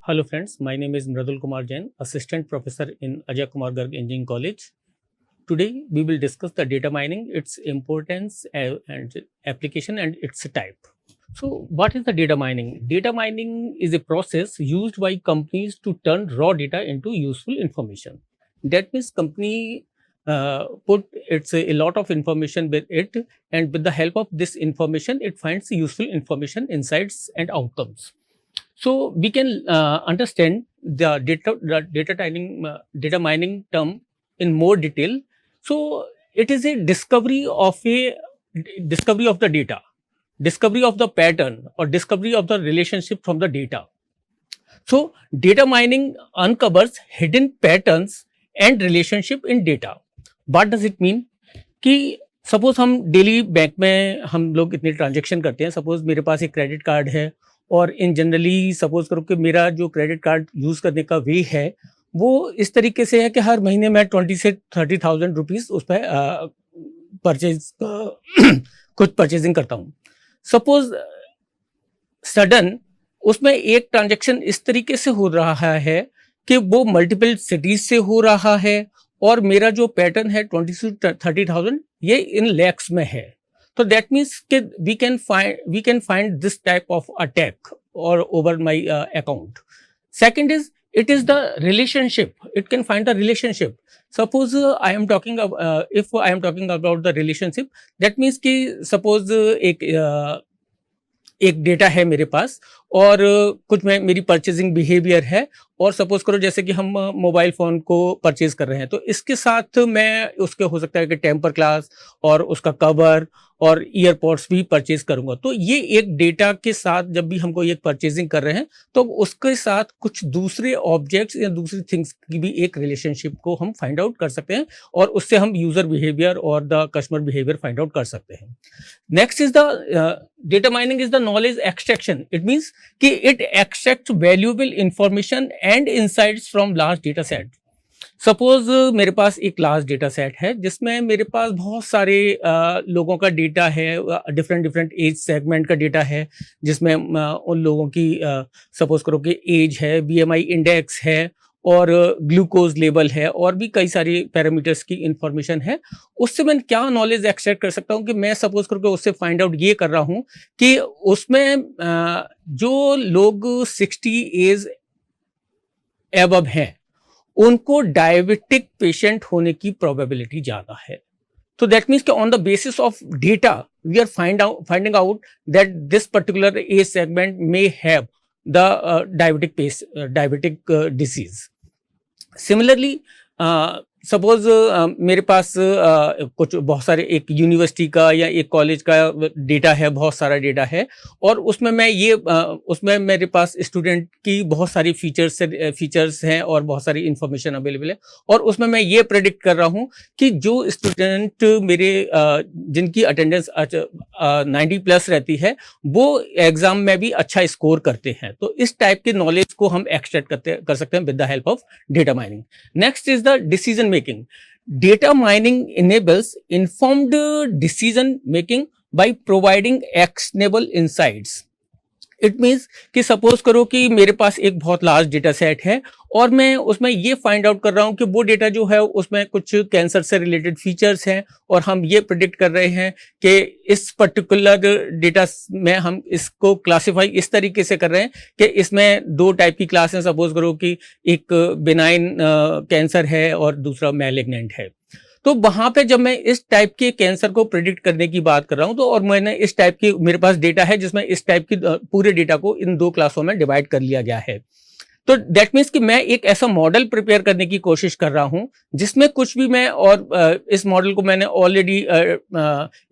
Hello friends, my name is Mradul Kumar Jain, Assistant Professor in Ajay Kumar Garg Engineering College. Today we will discuss the data mining, its importance and application and its type. So what is the data mining? Data mining is a process used by companies to turn raw data into useful information. That means company put a lot of information with it, and with the help of this information it finds useful information, insights and outcomes. So we can understand the data mining term in more detail. So it is a discovery of the data, discovery of the pattern or discovery of the relationship from the data. So data mining uncovers hidden patterns and relationship in data. What does it mean? कि suppose हम daily bank में हम लोग इतने transaction करते हैं. Suppose मेरे पास एक क्रेडिट कार्ड है और इन जनरली सपोज करो कि मेरा जो क्रेडिट कार्ड यूज़ करने का वे है वो इस तरीके से है कि हर महीने मैं 20 से 30,000 रुपीज़ उस पर परचेज कुछ परचेजिंग करता हूँ. सपोज सडन उसमें एक ट्रांजेक्शन इस तरीके से हो रहा है कि वो मल्टीपल सिटीज से हो रहा है और मेरा जो पैटर्न है 20 से 30,000 ये इन लैक्स में है. तो दैट मीन्स कि we can find this type of attack और over my account. Second is it is the relationship. It can find the relationship. Suppose I am talking if I am talking about the relationship, that means कि suppose एक data है मेरे पास और कुछ मेरी purchasing behaviour है और suppose करो जैसे कि हम मोबाइल फ़ोन को परचेज कर रहे हैं तो इसके साथ मैं उसके हो सकता है कि टेम्पर ग्लास और उसका कवर और ईयरपॉड्स भी परचेज करूंगा. तो ये एक डेटा के साथ जब भी हमको ये परचेजिंग कर रहे हैं तो उसके साथ कुछ दूसरे ऑब्जेक्ट्स या दूसरी थिंग्स की भी एक रिलेशनशिप को हम फाइंड आउट कर सकते हैं और उससे हम यूजर बिहेवियर और the customer behaviour find out कर सकते हैं. Next is the data mining is the knowledge extraction. It means कि it extracts valuable information and insights from large data set. Suppose मेरे पास एक लार्ज डेटा सेट है जिसमें मेरे पास बहुत सारे लोगों का डेटा है, डिफरेंट एज सेगमेंट का डेटा है जिसमें उन लोगों की सपोज करो कि एज है, बीएमआई इंडेक्स है और ग्लूकोज लेवल है और भी कई सारी पैरामीटर्स की इंफॉर्मेशन है. उससे मैं क्या नॉलेज एक्सट्रैक्ट कर सकता हूँ कि मैं सपोज करके उससे फाइंड आउट ये कर रहा हूँ कि उसमें जो लोग 60 एज एबव हैं उनको डायबिटिक पेशेंट होने की प्रोबेबिलिटी ज़्यादा है. तो दैट मीन्स कि on the basis of data we are finding out that this particular age segment may have the diabetic disease. Similarly suppose मेरे पास कुछ बहुत सारे एक यूनिवर्सिटी का या एक कॉलेज का डेटा है, बहुत सारा डेटा है और उसमें उसमें मेरे पास स्टूडेंट की बहुत सारी फीचर्स हैं और बहुत सारी इंफॉर्मेशन अवेलेबल है और उसमें मैं ये प्रेडिक्ट कर रहा हूँ कि जो स्टूडेंट मेरे जिनकी अटेंडेंस 90 प्लस रहती है वो एग्जाम में भी अच्छा स्कोर करते हैं. तो इस टाइप के नॉलेज को हम एक्सट्रैक्ट कर सकते हैं with the help of data mining. Next is the decision making. Data mining enables informed decision making by providing actionable insights. It means कि सपोज करो कि मेरे पास एक बहुत लार्ज डेटा सेट है और मैं उसमें ये फाइंड आउट कर रहा हूँ कि वो डेटा जो है उसमें कुछ कैंसर से रिलेटेड फीचर्स हैं और हम ये प्रेडिक्ट कर रहे हैं कि इस पर्टिकुलर डेटा में हम इसको क्लासिफाई इस तरीके से कर रहे हैं कि इसमें दो टाइप की क्लास हैं. सपोज करो कि एक बिनाइन कैंसर है और दूसरा मैलिग्नेंट है. तो वहां पे जब मैं इस टाइप के कैंसर को प्रेडिक्ट करने की बात कर रहा हूं तो और मैंने इस टाइप की मेरे पास डेटा है जिसमें इस टाइप की पूरे डेटा को इन दो क्लासों में डिवाइड कर लिया गया है. तो दैट मीन्स कि मैं एक ऐसा मॉडल प्रिपेयर करने की कोशिश कर रहा हूं जिसमें कुछ भी मैं और इस मॉडल को मैंने ऑलरेडी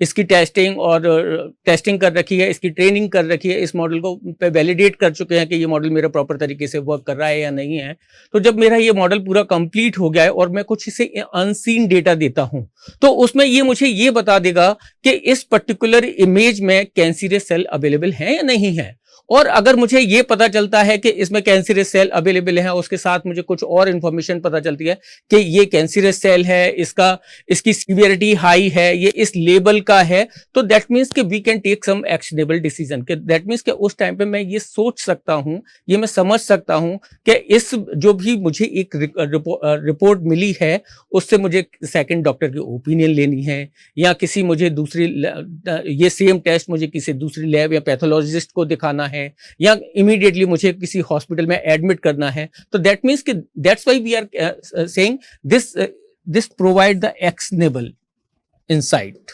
इसकी टेस्टिंग कर रखी है, इसकी ट्रेनिंग कर रखी है, इस मॉडल को पे वैलिडेट कर चुके हैं कि ये मॉडल मेरा प्रॉपर तरीके से वर्क कर रहा है या नहीं है. तो जब मेरा ये मॉडल पूरा कंप्लीट हो गया है और मैं कुछ इसे अनसीन डेटा देता हूं तो उसमें ये मुझे ये बता देगा कि इस पर्टिकुलर इमेज में कैंसरियस सेल अवेलेबल है या नहीं है. और अगर मुझे ये पता चलता है कि इसमें कैंसरस सेल अवेलेबल है, उसके साथ मुझे कुछ और इंफॉर्मेशन पता चलती है कि ये कैंसरस सेल है, इसकी सीवियरिटी हाई है, ये इस लेवल का है, तो दैट मीन्स कि we can take some actionable decision. कि दैट मीन्स कि उस टाइम पे मैं ये सोच सकता हूँ, ये मैं समझ सकता हूँ कि इस जो भी मुझे एक रिपोर्ट मिली है उससे मुझे सेकंड डॉक्टर की ओपिनियन लेनी है, या किसी मुझे दूसरी ये सेम टेस्ट मुझे किसी दूसरी लैब या पैथोलॉजिस्ट को दिखाना है, या इमीडिएटली मुझे किसी हॉस्पिटल में एडमिट करना है। तो दैट मीन्स कि that's why we are saying this provide the actionable insight.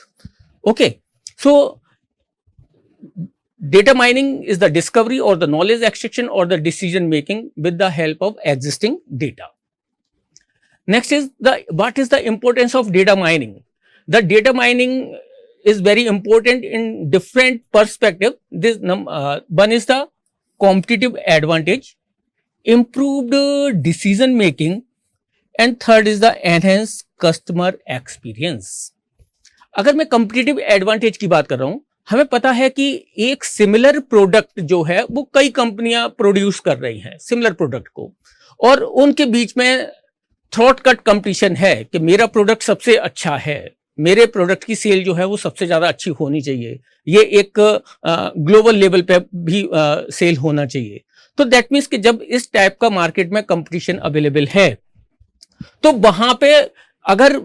Okay, so data mining is the discovery or the knowledge extraction or the decision making with the help of existing data. Next is what is the importance of data mining? The data mining is very important in different perspective. One is the competitive advantage, improved decision making, and third is the enhanced customer experience. अगर मैं competitive advantage की बात कर रहा हूं, हमें पता है कि एक सिमिलर प्रोडक्ट जो है वो कई कंपनियां प्रोड्यूस कर रही हैं सिमिलर प्रोडक्ट को, और उनके बीच में थ्रोट कट कंपटीशन है कि मेरा प्रोडक्ट सबसे अच्छा है, मेरे प्रोडक्ट की सेल जो है वो सबसे ज्यादा अच्छी होनी चाहिए, ये एक ग्लोबल लेवल पे भी सेल होना चाहिए। तो दैट मीन्स कि जब इस टाइप का मार्केट में कंपटीशन अवेलेबल है, तो वहां पे अगर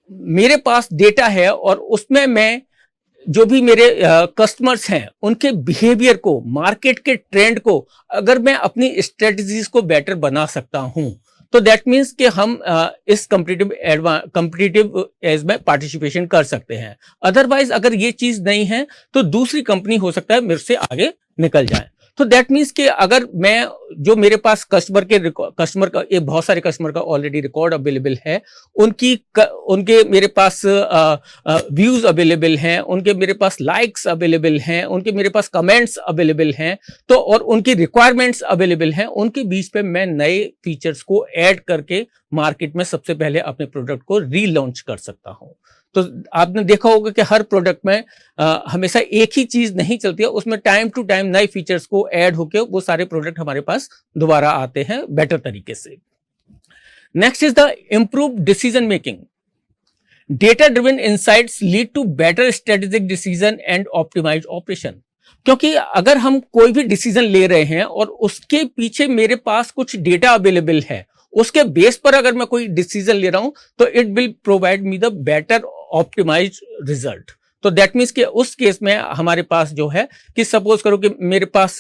मेरे पास डेटा है और उसमें मैं जो भी मेरे कस्टमर्स हैं उनके बिहेवियर को, मार्केट के ट्रेंड को अगर मैं अपनी स्ट्रेटजीज को बेटर बना सकता हूं, तो दैट मीन्स कि हम इस कॉम्पिटिटिव एज में पार्टिसिपेशन कर सकते हैं। अदरवाइज अगर ये चीज नहीं है तो दूसरी कंपनी हो सकता है मेरे से आगे निकल जाए। तो दैट मीन्स कि अगर मैं जो मेरे पास कस्टमर का ये बहुत सारे कस्टमर का ऑलरेडी रिकॉर्ड अवेलेबल है, उनके मेरे पास व्यूज अवेलेबल हैं, उनके मेरे पास लाइक्स अवेलेबल हैं, उनके मेरे पास कमेंट्स अवेलेबल हैं, तो और उनकी रिक्वायरमेंट्स अवेलेबल हैं, उनके बीच पे मैं नए फीचर्स को ऐड करके मार्केट में सबसे पहले अपने प्रोडक्ट को रीलॉन्च कर सकता हूं। तो आपने देखा होगा कि हर प्रोडक्ट में हमेशा एक ही चीज नहीं चलती है, उसमें टाइम टू टाइम नए फीचर्स को ऐड होकर वो सारे प्रोडक्ट हमारे पास दोबारा आते हैं बेटर तरीके से। Next is the improve decision making. Data driven insights lead to better strategic decision and optimize operation. क्योंकि अगर हम कोई भी डिसीजन ले रहे हैं और उसके पीछे मेरे पास कुछ डेटा अवेलेबल है, उसके बेस पर अगर मैं कोई डिसीजन ले रहा हूं, तो it will provide me the better optimize result. तो दैट मीन्स कि उस केस में हमारे पास जो है कि सपोज करो कि मेरे पास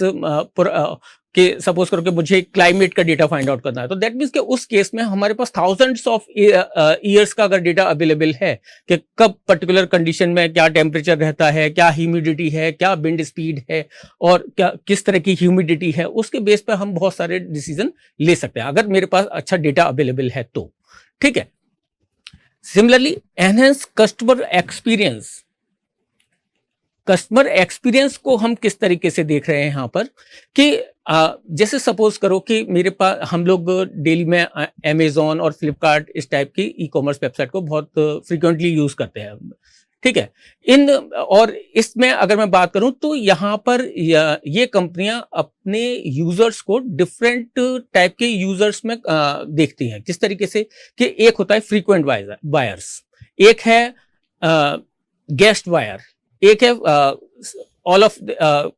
सपोज करो कि मुझे क्लाइमेट का डेटा फाइंड आउट करना है, तो दैट मीन्स कि उस केस में हमारे पास थाउजेंड्स ऑफ ईयर्स का अगर डेटा अवेलेबल है कि कब पर्टिकुलर कंडीशन में क्या टेम्परेचर रहता है, क्या ह्यूमिडिटी है, क्या विंड स्पीड है, और क्या किस तरह की ह्यूमिडिटी है, उसके बेस पर हम बहुत सारे डिसीजन ले सकते हैं अगर मेरे पास अच्छा डेटा अवेलेबल है तो। ठीक है। Similarly enhance customer experience. Customer experience को हम किस तरीके से देख रहे हैं यहाँ पर कि जैसे सपोज करो कि मेरे पास हम लोग डेली में अमेजोन और फ्लिपकार्ट इस टाइप की ई कॉमर्स वेबसाइट को बहुत फ्रिक्वेंटली यूज करते हैं। ठीक है। और इसमें अगर मैं बात करूं तो यहाँ पर ये कंपनियां अपने यूजर्स को डिफरेंट टाइप के यूजर्स में देखती हैं। किस तरीके से कि एक होता है फ्रीक्वेंट बायर्स, एक है गेस्ट बायर, एक है ऑल ऑफ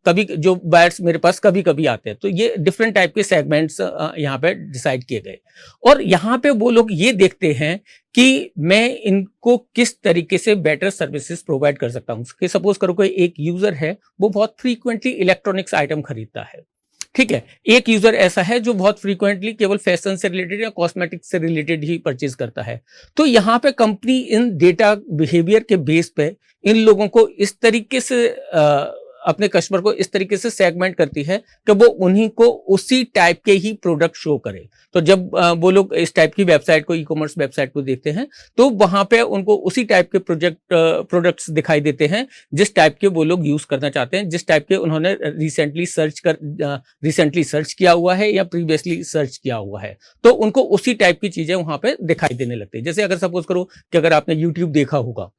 कभी जो बायर्स मेरे पास कभी कभी आते हैं। तो ये डिफरेंट टाइप के सेगमेंट्स यहाँ पे डिसाइड किए गए, और यहाँ पे वो लोग ये देखते हैं कि मैं इनको किस तरीके से बेटर सर्विसेज प्रोवाइड कर सकता हूँ। कि सपोज करो कोई एक यूजर है, वो बहुत फ्रीक्वेंटली इलेक्ट्रॉनिक्स आइटम खरीदता है। ठीक है। एक यूजर ऐसा है जो बहुत फ्रीक्वेंटली केवल फैशन से रिलेटेड या कॉस्मेटिक्स से रिलेटेड ही परचेज करता है। तो यहाँ पे कंपनी इन डेटा बिहेवियर के बेस पे इन लोगों को इस तरीके से अपने कस्टमर को इस तरीके से सेगमेंट करती है कि वो उन्हीं को उसी टाइप के ही प्रोडक्ट शो करे। तो जब वो लोग इस टाइप की वेबसाइट को, ई कॉमर्स वेबसाइट को देखते हैं, तो वहां पे उनको उसी टाइप के प्रोडक्ट्स दिखाई देते हैं जिस टाइप के वो लोग यूज करना चाहते हैं, जिस टाइप के उन्होंने रिसेंटली सर्च किया हुआ है या प्रीवियसली सर्च किया हुआ है। तो उनको उसी टाइप की चीजें वहां पे दिखाई देने लगती है। जैसे अगर सपोज करो कि अगर आपने यूट्यूब देखा होगा,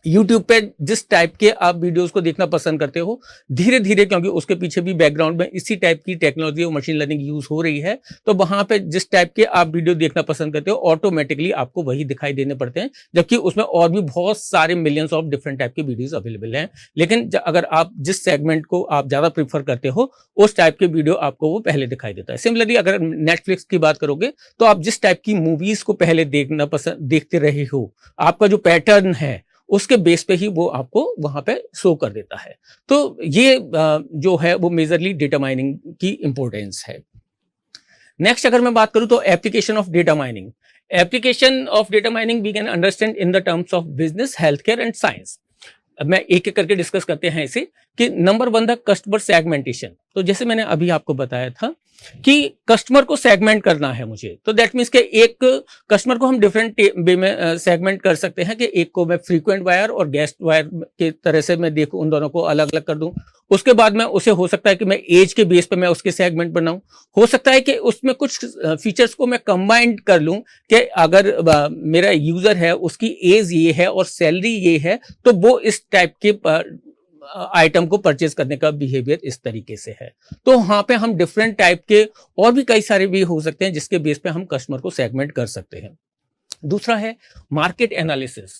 यूट्यूब पे जिस टाइप के आप वीडियोस को देखना पसंद करते हो, धीरे धीरे, क्योंकि उसके पीछे भी बैकग्राउंड में इसी टाइप की टेक्नोलॉजी और मशीन लर्निंग यूज हो रही है, तो वहां पे जिस टाइप के आप वीडियो देखना पसंद करते हो ऑटोमेटिकली आपको वही दिखाई देने पड़ते हैं, जबकि उसमें और भी बहुत सारे मिलियंस ऑफ डिफरेंट टाइप के वीडियोज अवेलेबल हैं। लेकिन अगर आप जिस सेगमेंट को आप ज्यादा प्रीफर करते हो, उस टाइप के वीडियो आपको वो पहले दिखाई देता है। सिमिलरली अगर नेटफ्लिक्स की बात करोगे, तो आप जिस टाइप की मूवीज को पहले देखते रहे हो, आपका जो पैटर्न है उसके बेस पे ही वो आपको वहां पे शो कर देता है। तो ये जो है वो मेजरली डेटा माइनिंग की इंपॉर्टेंस है। नेक्स्ट अगर मैं बात करूं तो application of data mining. Application of data mining we can understand in the terms of business, health care and science. अब मैं एक एक करके डिस्कस करते हैं इसे, कि number one, the customer segmentation. तो जैसे मैंने अभी आपको बताया था कि कस्टमर को सेगमेंट करना है मुझे, तो दैट मीन्स के एक कस्टमर को हम डिफरेंट वे में सेगमेंट कर सकते हैं, कि एक को मैं फ्रीक्वेंट वायर और गेस्ट वायर के तरह से मैं देखूं, उन दोनों को अलग अलग कर दूं। उसके बाद में उसे हो सकता है कि मैं एज के बेस पे मैं उसके सेगमेंट बनाऊं। हो सकता है कि उसमें कुछ फीचर्स को मैं कंबाइंड कर लूं, कि अगर मेरा यूजर है उसकी एज ये है और सैलरी ये है, तो वो इस टाइप के आइटम को परचेज करने का बिहेवियर इस तरीके से है। तो वहां पे हम डिफरेंट टाइप के और भी कई सारे वे हो सकते हैं जिसके बेस पे हम कस्टमर को सेगमेंट कर सकते हैं। दूसरा है मार्केट एनालिसिस।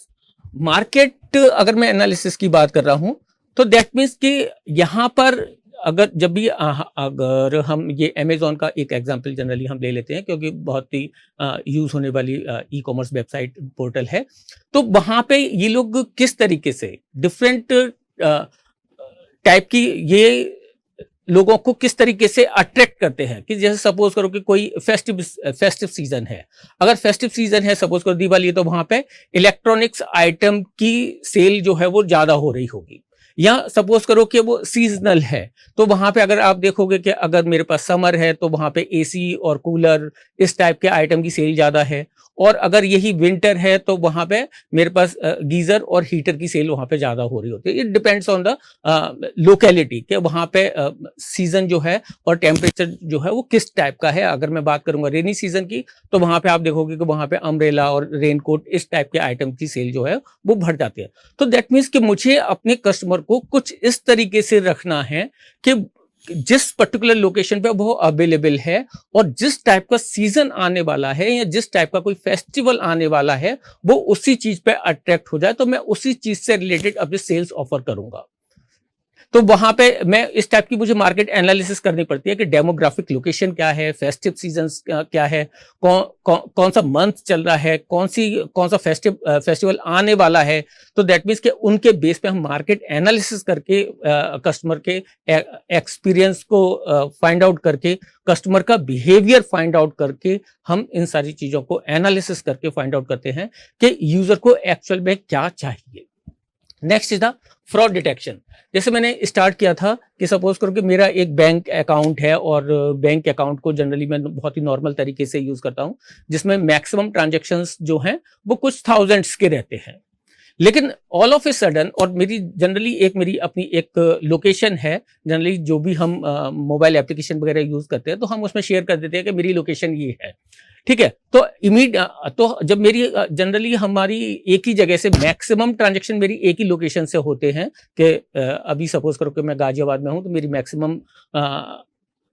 मार्केट अगर मैं एनालिसिस की बात कर रहा हूं, तो दैट मीन्स कि यहां पर अगर जब भी अगर हम ये अमेजोन का एक एग्जांपल जनरली हम ले लेते हैं, क्योंकि बहुत ही यूज होने वाली ई कॉमर्स वेबसाइट पोर्टल है, तो वहां पे ये लोग किस तरीके से डिफरेंट टाइप की ये लोगों को किस तरीके से अट्रैक्ट करते हैं, कि जैसे सपोज करो कि कोई फेस्टिव सीजन है। अगर फेस्टिव सीजन है, सपोज करो दिवाली, तो वहां पे इलेक्ट्रॉनिक्स आइटम की सेल जो है वो ज्यादा हो रही होगी। या सपोज करो कि वो सीजनल है, तो वहां पे अगर आप देखोगे कि अगर मेरे पास समर है तो वहां पे एसी और कूलर इस टाइप के आइटम की सेल ज्यादा है, और अगर यही विंटर है तो वहां पे मेरे पास गीजर और हीटर की सेल वहां पे ज्यादा हो रही होती है। It depends on the locality, कि वहां पे सीजन जो है और टेम्परेचर जो है वो किस टाइप का है। अगर मैं बात करूंगा रेनी सीजन की, तो वहां पे आप देखोगे कि वहां पे अम्ब्रेला और रेनकोट इस टाइप के आइटम की सेल जो है वो बढ़ जाती है। तो दैट मीन्स कि मुझे अपने कस्टमर को कुछ इस तरीके से रखना है कि जिस पर्टिकुलर लोकेशन पे वो अवेलेबल है, और जिस टाइप का सीजन आने वाला है या जिस टाइप का कोई फेस्टिवल आने वाला है, वो उसी चीज पे अट्रैक्ट हो जाए, तो मैं उसी चीज से रिलेटेड अपने सेल्स ऑफर करूंगा। तो वहां पे मैं इस टाइप की मुझे मार्केट एनालिसिस करनी पड़ती है, कि डेमोग्राफिक लोकेशन क्या है, फेस्टिव सीजन क्या है, कौन सा मंथ चल रहा है, कौन सा फेस्टिवल आने वाला है। तो दैट मीन्स कि उनके बेस पे हम मार्केट एनालिसिस करके कस्टमर के एक्सपीरियंस को फाइंड आउट करके, कस्टमर का बिहेवियर फाइंड आउट करके, हम इन सारी चीजों को एनालिसिस करके फाइंड आउट करते हैं कि यूजर को एक्चुअल में क्या चाहिए। Next is the fraud detection. जैसे मैंने स्टार्ट किया था कि सपोज करो कि मेरा एक बैंक अकाउंट है, और बैंक अकाउंट को जनरली मैं बहुत ही नॉर्मल तरीके से यूज करता हूं, जिसमें मैक्सिमम ट्रांजैक्शंस जो हैं वो कुछ थाउजेंड्स के रहते हैं। लेकिन ऑल ऑफ ए सडन, और मेरी जनरली मेरी अपनी एक लोकेशन है, जनरली जो भी हम मोबाइल एप्लीकेशन वगैरह यूज करते हैं तो हम उसमें शेयर कर देते हैं कि मेरी लोकेशन ये है, ठीक है। तो जब मेरी जनरली हमारी एक ही जगह से मैक्सिमम ट्रांजैक्शन मेरी एक ही लोकेशन से होते हैं, कि अभी सपोज करो कि मैं गाजियाबाद में हूं, तो मेरी मैक्सिमम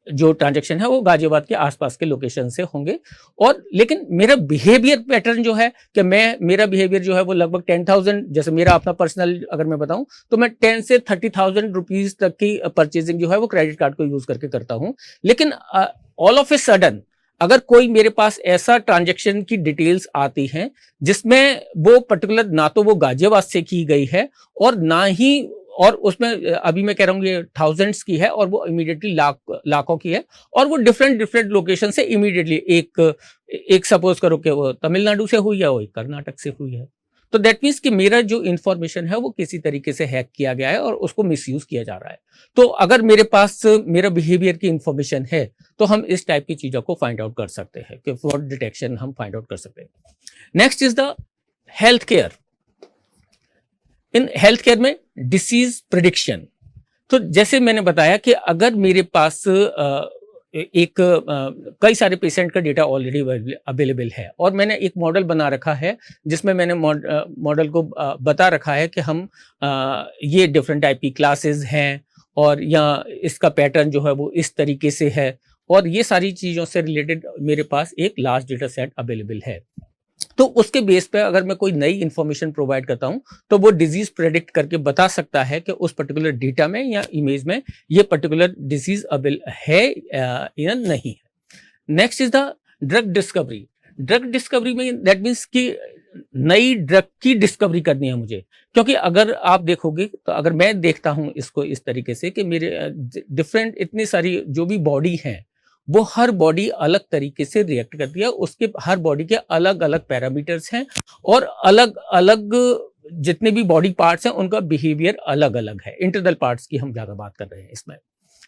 जो ट्रांजैक्शन है वो गाजियाबाद के आसपास के लोकेशन से होंगे। और लेकिन मेरा बिहेवियर पैटर्न जो है, कि मेरा बिहेवियर जो है वो लगभग 10,000, जैसे मेरा अपना पर्सनल अगर मैं बताऊं, तो मैं 10 से 30,000 रुपीज तक की परचेजिंग जो है वो क्रेडिट कार्ड को यूज करके करता हूं। लेकिन ऑल ऑफ ए सडन अगर कोई मेरे पास ऐसा ट्रांजैक्शन की डिटेल्स आती हैं जिसमें वो पर्टिकुलर ना तो वो गाजियाबाद से की गई है, और ना ही, और उसमें अभी मैं कह रहा हूँ ये थाउजेंड्स की है, और वो इमीडिएटली लाखों की है, और वो डिफरेंट लोकेशन से इमीडिएटली एक सपोज करो कि वो तमिलनाडु से हुई है, वो कर्नाटक से हुई है। तो दैट मीन्स कि मेरा जो इंफॉर्मेशन है वो किसी तरीके से हैक किया गया है और उसको मिसयूज किया जा रहा है। तो अगर मेरे पास मेरा बिहेवियर की इंफॉर्मेशन है, तो हम इस टाइप की चीजों को फाइंड आउट कर सकते हैं, कि फ्रॉड डिटेक्शन हम फाइंड आउट कर सकते हैं। Next is the health care. In health care में डिसीज प्रिडिक्शन। तो जैसे मैंने बताया कि अगर मेरे पास एक कई सारे पेशेंट का डेटा ऑलरेडी अवेलेबल है और मैंने एक मॉडल बना रखा है जिसमें मैंने मॉडल को बता रखा है कि हम ये डिफरेंट टाइप की क्लासेस हैं और या इसका पैटर्न जो है वो इस तरीके से है और ये सारी चीज़ों से रिलेटेड मेरे पास एक लार्ज डेटा सेट अवेलेबल है। तो उसके बेस पे अगर मैं कोई नई इंफॉर्मेशन प्रोवाइड करता हूं तो वो डिजीज प्रेडिक्ट करके बता सकता है कि उस पर्टिकुलर डेटा में या इमेज में ये पर्टिकुलर डिजीज अवेल है या नहीं है। Next is the drug discovery. Drug discovery में दैट मीन्स कि नई ड्रग की डिस्कवरी करनी है मुझे, क्योंकि अगर आप देखोगे तो अगर मैं देखता हूं इसको इस तरीके से कि मेरे डिफरेंट इतनी सारी जो भी बॉडी हैं वो हर बॉडी अलग तरीके से रिएक्ट करती है, उसके हर बॉडी के अलग अलग पैरामीटर्स हैं और अलग अलग जितने भी बॉडी पार्ट्स हैं उनका बिहेवियर अलग अलग है। इंटरनल पार्ट्स की हम ज्यादा बात कर रहे हैं इसमें,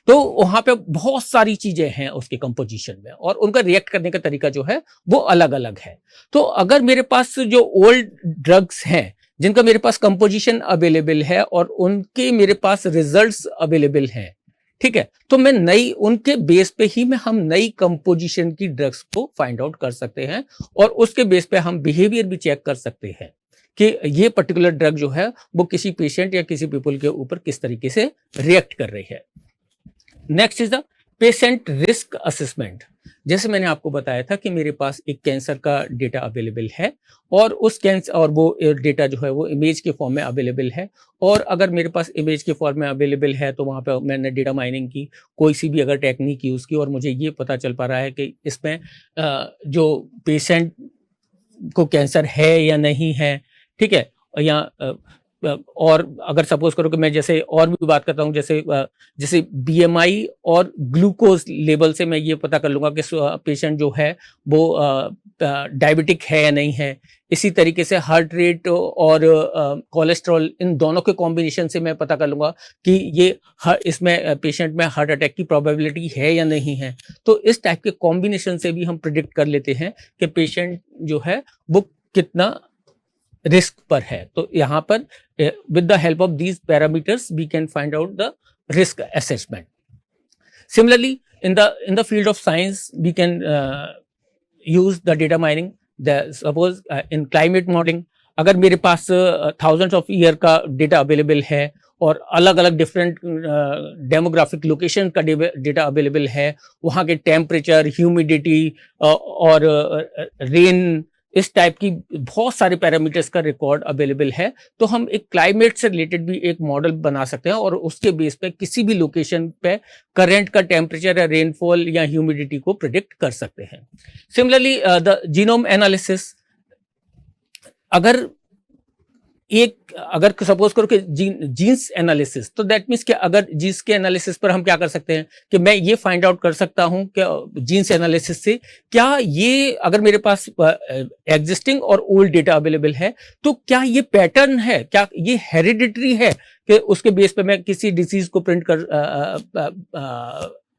तो वहां पे बहुत सारी चीजें हैं उसके कंपोजिशन में और उनका रिएक्ट करने का तरीका जो है वो अलग अलग है। तो अगर मेरे पास जो ओल्ड ड्रग्स हैं जिनका मेरे पास कंपोजिशन अवेलेबल है और उनके मेरे पास रिजल्ट्स अवेलेबल हैं, ठीक है, तो मैं नई उनके बेस पे ही मैं हम नई कंपोजिशन की ड्रग्स को फाइंड आउट कर सकते हैं और उसके बेस पे हम बिहेवियर भी चेक कर सकते हैं कि ये पर्टिकुलर ड्रग जो है वो किसी पेशेंट या किसी पीपल के ऊपर किस तरीके से रिएक्ट कर रही है। Next is the patient risk assessment. जैसे मैंने आपको बताया था कि मेरे पास एक कैंसर का डेटा अवेलेबल है और उस कैंसर और वो डेटा जो है वो इमेज के फॉर्म में अवेलेबल है और अगर मेरे पास इमेज के फॉर्म में अवेलेबल है तो वहाँ पे मैंने डेटा माइनिंग की, कोई सी भी अगर टेक्निक यूज़ की और मुझे ये पता चल पा रहा है कि इसमें जो पेशेंट को कैंसर है या नहीं है, ठीक है, या और अगर सपोज करो कि मैं जैसे और भी बात करता हूँ जैसे बीएमआई और ग्लूकोज लेवल से मैं ये पता कर लूँगा कि पेशेंट जो है वो डायबिटिक है या नहीं है। इसी तरीके से हार्ट रेट और कोलेस्ट्रॉल इन दोनों के कॉम्बिनेशन से मैं पता कर लूँगा कि ये इसमें पेशेंट में हार्ट अटैक की प्रोबेबिलिटी है या नहीं है। तो इस टाइप के कॉम्बिनेशन से भी हम प्रिडिक्ट कर लेते हैं कि पेशेंट जो है वो कितना रिस्क पर है। तो यहाँ पर with the help of these parameters we can find out the risk assessment. Similarly in the field of science we can use the data mining. Suppose in climate modelling अगर मेरे पास थाउजेंड्स ऑफ ईयर का data available है और अलग अलग different demographic location का data available है, वहाँ के टेम्परेचर, ह्यूमिडिटी और रेन, इस टाइप की बहुत सारे पैरामीटर्स का रिकॉर्ड अवेलेबल है, तो हम एक क्लाइमेट से रिलेटेड भी एक मॉडल बना सकते हैं और उसके बेस पे किसी भी लोकेशन पे करंट का टेम्परेचर या रेनफॉल या ह्यूमिडिटी को प्रिडिक्ट कर सकते हैं। सिमिलरली द जीनोम एनालिसिस, अगर सपोज करो कि जीन्स एनालिसिस, तो दैट मीन्स कि अगर जीन्स के एनालिसिस पर हम क्या कर सकते हैं कि मैं ये फाइंड आउट कर सकता हूं कि जीन्स एनालिसिस से क्या ये अगर मेरे पास एग्जिस्टिंग और ओल्ड डेटा अवेलेबल है तो क्या ये पैटर्न है, क्या ये हेरिडिटरी है कि उसके बेस पे मैं किसी डिसीज को प्रिंट कर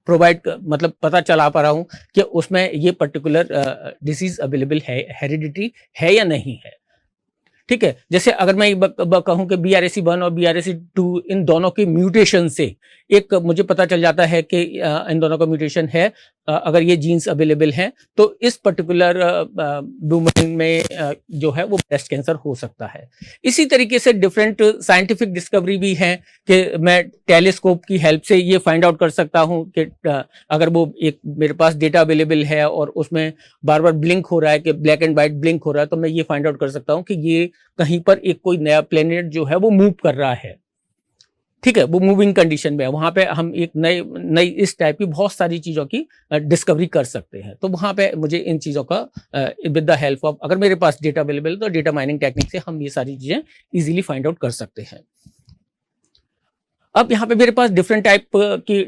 प्रोवाइड मतलब पता चला पा रहा हूं कि उसमें ये पर्टिकुलर डिसीज अवेलेबल है, हेरिडिटरी है या नहीं है। ठीक है, जैसे अगर मैं कहूं कि BRCA1 और BRCA2 इन दोनों के म्यूटेशन से एक मुझे पता चल जाता है कि इन दोनों का म्यूटेशन है, अगर ये जीन्स अवेलेबल हैं तो इस पर्टिकुलर वुमन में जो है वो ब्रेस्ट कैंसर हो सकता है। इसी तरीके से डिफरेंट साइंटिफिक डिस्कवरी भी हैं कि मैं टेलीस्कोप की हेल्प से ये फाइंड आउट कर सकता हूँ कि अगर वो एक मेरे पास डेटा अवेलेबल है और उसमें बार बार ब्लिंक हो रहा है कि ब्लैक एंड व्हाइट ब्लिंक हो रहा है, तो मैं ये फाइंड आउट कर सकता हूँ कि ये कहीं पर एक कोई नया प्लेनेट जो है वो मूव कर रहा है, ठीक है, वो मूविंग कंडीशन में है, वहां पे हम एक नई इस टाइप की बहुत सारी चीजों की डिस्कवरी कर सकते हैं। तो वहां पे मुझे इन चीजों का विद द हेल्प ऑफ अगर मेरे पास डेटा अवेलेबल है तो डेटा माइनिंग टेक्निक से हम ये सारी चीजें इजीली फाइंड आउट कर सकते हैं। अब यहाँ पे मेरे पास डिफरेंट टाइप की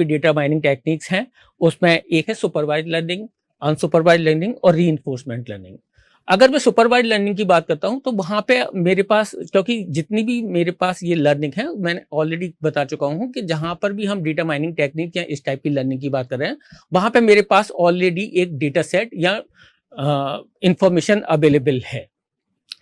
डेटा माइनिंग टेक्निक्स हैं। उसमें एक है सुपरवाइज्ड लर्निंग, अनसुपरवाइज्ड लर्निंग और रीइंफोर्समेंट लर्निंग। अगर मैं सुपरवाइज्ड लर्निंग की बात करता हूं तो वहां पे मेरे पास, क्योंकि जितनी भी मेरे पास ये लर्निंग है मैंने ऑलरेडी बता चुका हूं कि जहां पर भी हम डेटा माइनिंग टेक्निक या इस टाइप की लर्निंग की बात कर रहे हैं वहां पे मेरे पास ऑलरेडी एक डेटा सेट या इंफॉर्मेशन अवेलेबल है।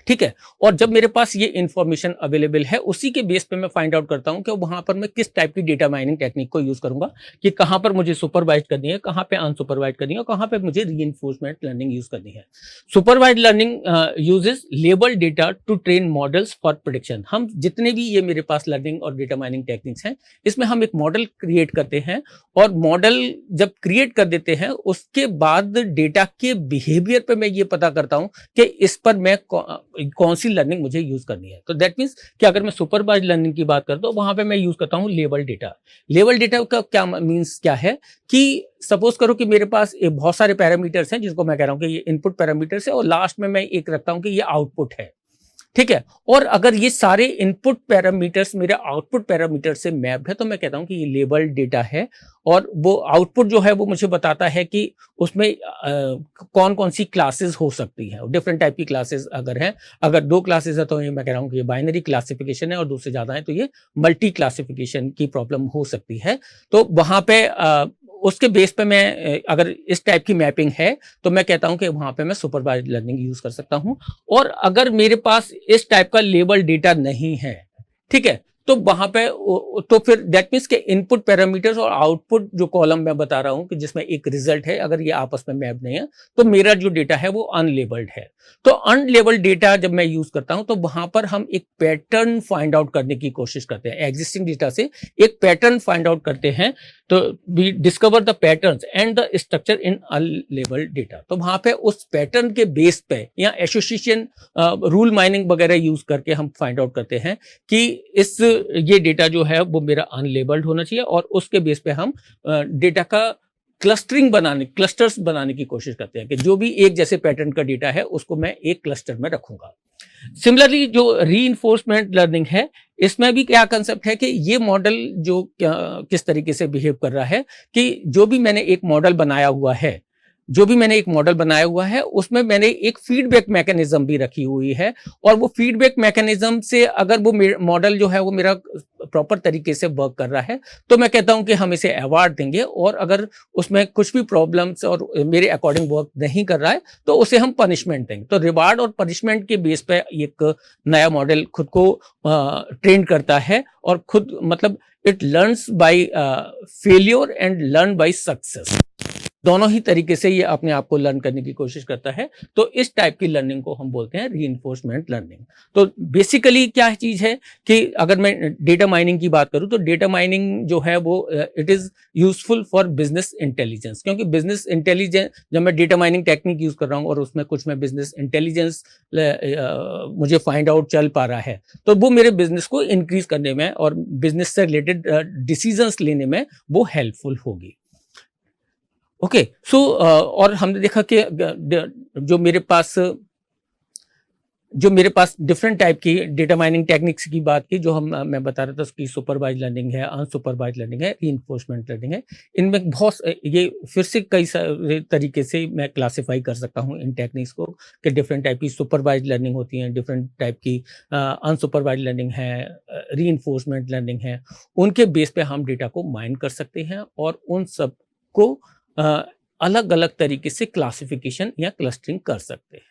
ठीक है। और जब मेरे पास ये इन्फॉर्मेशन अवेलेबल है, उसी के बेस पे मैं फाइंड आउट करता हूँ कि वहां पर मैं किस टाइप की डेटा माइनिंग टेक्निक को यूज करूंगा, कि कहां पर मुझे सुपरवाइज करनी है, कहां पे अनसुपरवाइज करनी है, और कहां पे मुझे रीइंफोर्समेंट लर्निंग यूज करनी है। Supervise learning uses label data to train models for prediction. हम जितने भी ये मेरे पास लर्निंग और डेटा माइनिंग टेक्निक्स हैं, इसमें हम एक मॉडल क्रिएट करते हैं, और मॉडल जब क्रिएट कर देते हैं उसके बाद डेटा के बिहेवियर पे मैं ये पता करता हूं कि इस पर मैं कौन सी लर्निंग मुझे यूज करनी है। तो दैट मीन्स कि अगर मैं सुपरवाइज लर्निंग की बात करता हूं, वहां पे मैं यूज करता हूं लेबल डेटा। लेबल डेटा का क्या मीन्स क्या है, कि सपोज करो कि मेरे पास बहुत सारे पैरामीटर्स हैं, जिसको मैं कह रहा हूं कि ये इनपुट पैरामीटर्स है, और लास्ट में मैं एक रखता हूं कि ये आउटपुट है। ठीक है। और अगर ये सारे इनपुट पैरामीटर्स मेरे आउटपुट पैरामीटर से मैप्ड है, तो मैं कहता हूं कि ये लेबल डेटा है। और वो आउटपुट जो है वो मुझे बताता है कि उसमें कौन कौन सी क्लासेस हो सकती हैं, डिफरेंट टाइप की क्लासेस अगर हैं। अगर 2 क्लासेस है तो ये मैं कह रहा हूं कि ये बाइनरी क्लासिफिकेशन है, और 2 से ज्यादा है तो ये मल्टी क्लासिफिकेशन की प्रॉब्लम हो सकती है। तो वहां पे उसके बेस पे मैं अगर इस टाइप की मैपिंग है, तो मैं कहता हूं कि वहां पे मैं सुपरवाइज्ड लर्निंग यूज कर सकता हूं। और अगर मेरे पास इस टाइप का लेबल डेटा नहीं है, ठीक है, तो वहां पे तो फिर दैट मीन्स के इनपुट पैरामीटर्स और आउटपुट जो कॉलम मैं बता रहा हूं कि जिसमें एक रिजल्ट है, अगर ये आपस में मैप नहीं है, तो मेरा जो डेटा है वो अनलेबल्ड है। तो अनलेबल्ड डेटा जब मैं यूज करता हूं, तो वहां पर हम एक पैटर्न फाइंड आउट करने की कोशिश करते हैं, एग्जिस्टिंग डेटा से एक पैटर्न फाइंड आउट करते हैं। तो we discover the patterns and the structure in unlabelled data. तो वहां पे उस पैटर्न के बेस पे या एसोसिएशन रूल माइनिंग वगैरह यूज करके हम फाइंड आउट करते हैं कि ये डेटा जो है वो मेरा अनलेबल्ड होना चाहिए, और उसके बेस पे हम डेटा का क्लस्टर्स बनाने की कोशिश करते हैं, कि जो भी एक जैसे पैटर्न का डेटा है उसको मैं एक क्लस्टर में रखूंगा। सिमिलरली जो रीइंफोर्समेंट लर्निंग है, इसमें भी क्या कंसेप्ट है कि ये मॉडल जो किस तरीके से बिहेव कर रहा है, कि जो भी मैंने एक मॉडल बनाया हुआ है उसमें मैंने एक फीडबैक मैकेनिज्म भी रखी हुई है, और वो फीडबैक मैकेनिज्म से अगर वो मॉडल जो है वो मेरा प्रॉपर तरीके से वर्क कर रहा है, तो मैं कहता हूं कि हम इसे अवार्ड देंगे। और अगर उसमें कुछ भी प्रॉब्लम्स और मेरे अकॉर्डिंग वर्क नहीं कर रहा है, तो उसे हम पनिशमेंट देंगे। तो रिवार्ड और पनिशमेंट के बेस पे एक नया मॉडल खुद को ट्रेन करता है, और खुद मतलब it learns bye failure and learn by success. दोनों ही तरीके से ये अपने आप को लर्न करने की कोशिश करता है। तो इस टाइप की लर्निंग को हम बोलते हैं रीइंफोर्समेंट लर्निंग। तो बेसिकली क्या चीज है, कि अगर मैं डेटा माइनिंग की बात करूं, तो डेटा माइनिंग जो है वो it is useful for business intelligence. क्योंकि बिजनेस इंटेलिजेंस, जब मैं डेटा माइनिंग टेक्निक यूज कर रहा हूं और उसमें कुछ मैं बिजनेस इंटेलिजेंस मुझे फाइंड आउट चल पा रहा है, तो वो मेरे बिजनेस को इंक्रीज करने में और बिजनेस से रिलेटेड डिसीजंस लेने में वो हेल्पफुल होगी। ओके। सो और हमने देखा कि जो मेरे पास डिफरेंट टाइप की डेटा माइनिंग टेक्निक्स की बात की, जो मैं बता रहा था, उसकी सुपरवाइज लर्निंग है, अनसुपरवाइज लर्निंग है, रीइंफोर्समेंट लर्निंग है। इनमें बहुत ये फिर से कई सारे तरीके से मैं क्लासिफाई कर सकता हूँ इन टेक्निक्स को, कि डिफरेंट टाइप की सुपरवाइज लर्निंग होती है, डिफरेंट टाइप की अनसुपरवाइज लर्निंग है, रीइंफोर्समेंट लर्निंग है। उनके बेस पे हम डेटा को माइन कर सकते हैं, और उन सब को अलग अलग तरीके से क्लासिफिकेशन या क्लस्टरिंग कर सकते हैं।